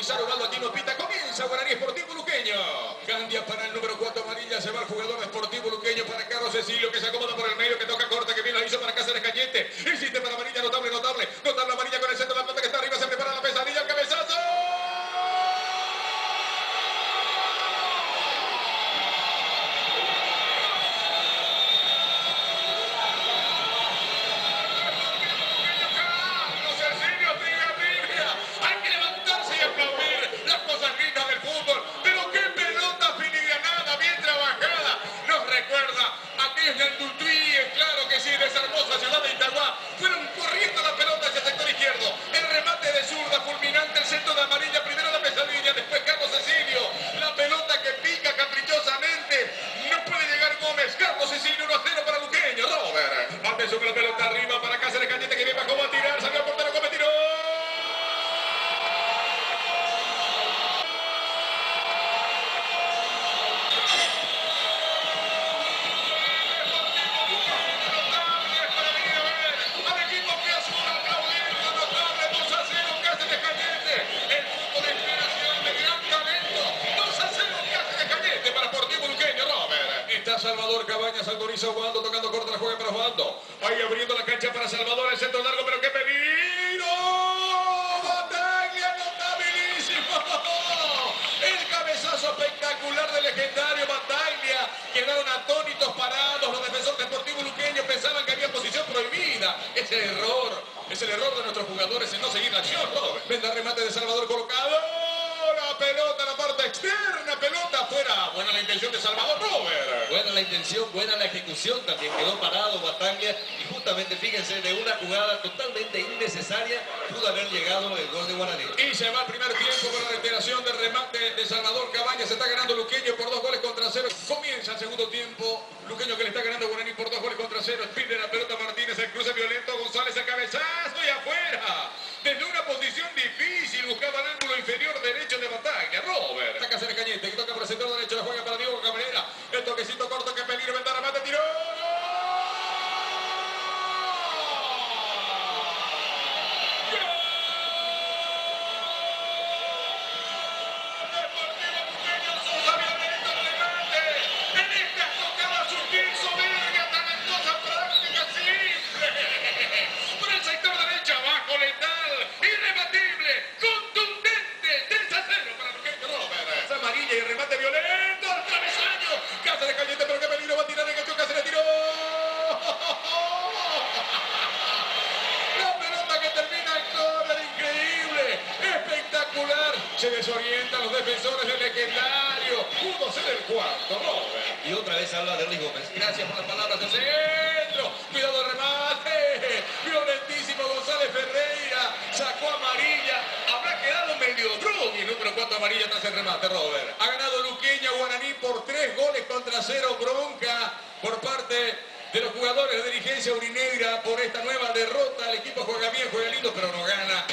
autorizar Ubaldo Aquino Pita. Comienza Guaraní Sportivo Luqueño. Cambia para el número 4 amarilla. Se va el jugador de Sportivo Luqueño para Carlos Cecilio, que se acomoda por el medio, que toca corta, que bien la hizo para Cáceres Cañete. Insiste para amarilla, notable, notable. Notable amarilla con el centro de la pelota que está arriba. Se prepara la pesadilla, el cabezazo. Claro que sí, de esa hermosa ciudad de Itagua. Fueron corriendo la pelota hacia el sector izquierdo. El remate de zurda, fulminante, el centro de amarilla. Primero la pesadilla, después Carlos Cecilio. La pelota que pica caprichosamente. No puede llegar Gómez. Carlos Cecilio 1-0 para Luqueño. Robert. Atención con la pelota arriba para Cáceres Cañete, que viene para cómo a tirar. Salió el portero, Gómez tiró. Salvador Cabañas autoriza a Osvaldo, tocando corta la juega para Osvaldo. Ahí abriendo la cancha para Salvador, el centro largo, pero qué peligro. Bataglia, notabilísimo. El cabezazo espectacular del legendario Bataglia. Quedaron atónitos parados. Los defensores deportivos luqueños pensaban que había posición prohibida. Es el error de nuestros jugadores en no seguir la acción. Venda remate de Salvador colocado. La pelota, la parte externa, pelota afuera. Buena la intención de Salvador, Robert. Buena la intención, buena la ejecución. También quedó parado Bataglia. Y justamente, fíjense, de una jugada totalmente innecesaria pudo haber llegado el gol de Guaraní. Y se va el primer tiempo con la reiteración del remate de Salvador Cabañas. Se está ganando Luqueño por 2-0. Comienza el segundo tiempo. Luqueño que le está ganando a Guaraní por 2-0. Pide la pelota Martínez, el cruce violento. González, el cabezazo y afuera. Desde una posición difícil buscaba el ángulo inferior derecho de Bataglia. Robert. Está Cáceres Cañete, que toca por el sector derecho. La juega para Diego Cabrera. El toquecito corto, que peligro. Venta remate, tiró. Y el remate violento al travesaño. Cáceres Cañete, pero qué peligro, va a tirar en el choque, se le tiró. La pelota que termina el córner, increíble, espectacular. Se desorientan los defensores del legendario. Pudo ser el cuarto, Robert. Y otra vez habla de Luis Gómez. Gracias por las palabras del centro. Cuidado el remate. Violentísimo González Ferreira. Sacó amarilla. Habrá quedado medio drog. Y número 4 amarilla tras el remate, Robert. Ha ganado Luqueño Guaraní por 3-0. Bronca por parte de los jugadores de dirigencia urinegra por esta nueva derrota. El equipo juega bien, juega lindo, pero no gana.